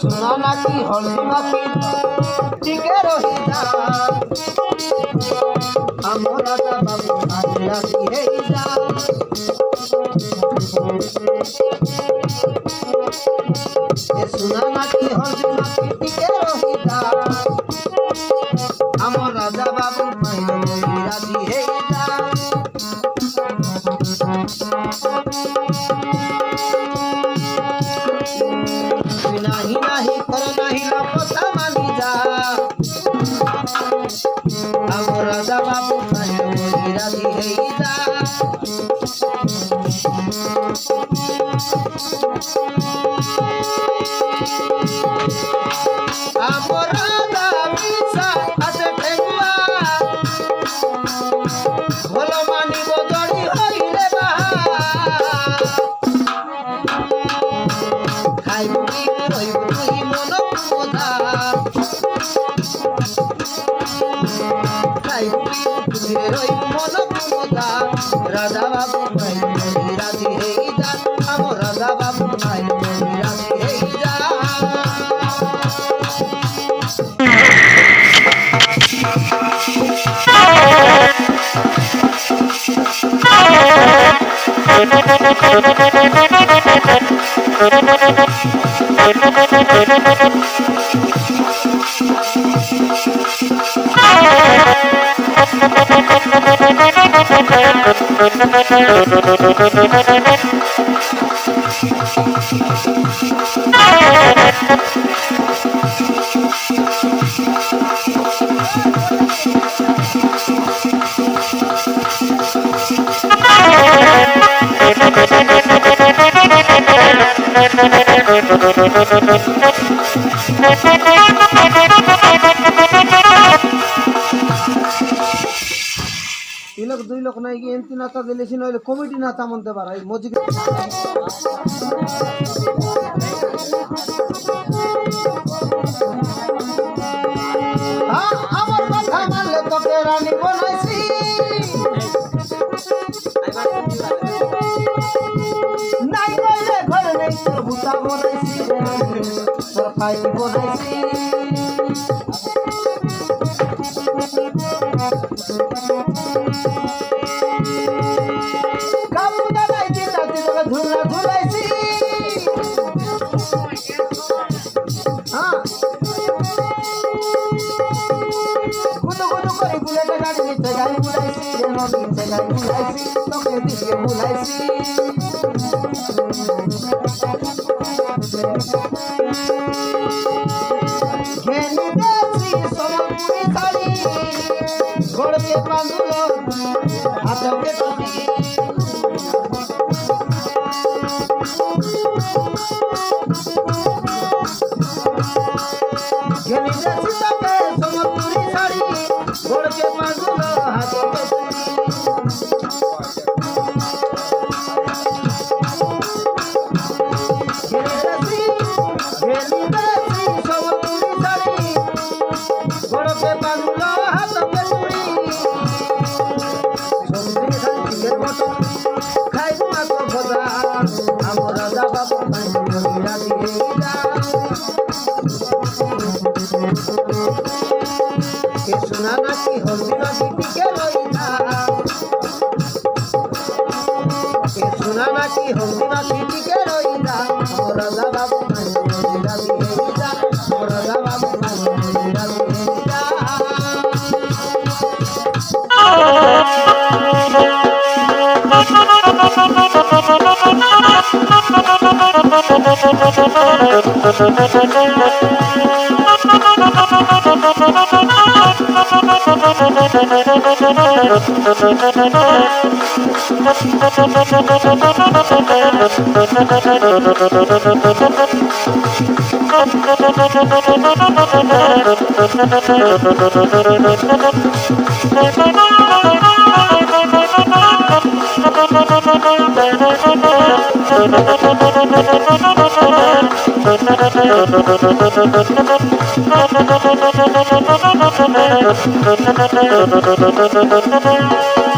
सुना नाकी हल्दी माखी टिके रही जा हमरा दा बाबू आजरा दिहे जा सुना नाकी हल्दी माखी टिके रही जा हमरा दा बाबू आजरा दिहे जा नहीं नहीं कर नहीं लपसा मानी जा हमरा दा बाबू आजरा दिहे जा हमरा दा मिसा आसे टेकुआ भलो मानी बदड़ी हइले बाहा खाइबु कि रहिबु तुही मन मोधा खाइबु कि तुही रहिबु मन मोधा राजा बाबू भाई राजी हेई जा हम राजा बाबू भाई राजी हेई जा তিলক দুই লোক নাই কি এমতি নাতা দিলেছি নইলে কমিটি নাতা মনতে পারাই মজিকে আমার কথা মানলে তোকে রানী বানাইছি নাই কইলে ঘরে নেই তোর ভূতা বানাইছি তোর পাই বানাইছি কাবু দাদাই দিলা দিলা ধুলা ধুলাইছি হ্যাঁ গুদু গুদু করে বুলেটে গাড়ি নিতে গাড়ি বুলাইছি রেল নিতে গাড়ি বুলাইছি তোকে দিয়ে বুলাইছি ঘেনি দেছি সোনাপুরি শাড়ি গড়কে বাঁধলো হাতকে টুপি ঘেনি দেছি তোকে সোনাপুরি শাড়ি গড়কে বাঁধলো হাতকে গড়কে বাঁধলো হাতকে চুড়ি সন্ধিনী শান্তির মতো খাইবু না তো ভজা আমার রাজা বাবু মহিলা দিয়ে যা কে শোনা নাকি হলদি নাকি টিকে রই যা কে শোনা নাকি হলদি নাকি টিকে রই যা আমার রাজা বাবু মহিলা দিয়ে যা আমার রাজা বাবু মহিলা দিয়ে যা Thank you. Thank you.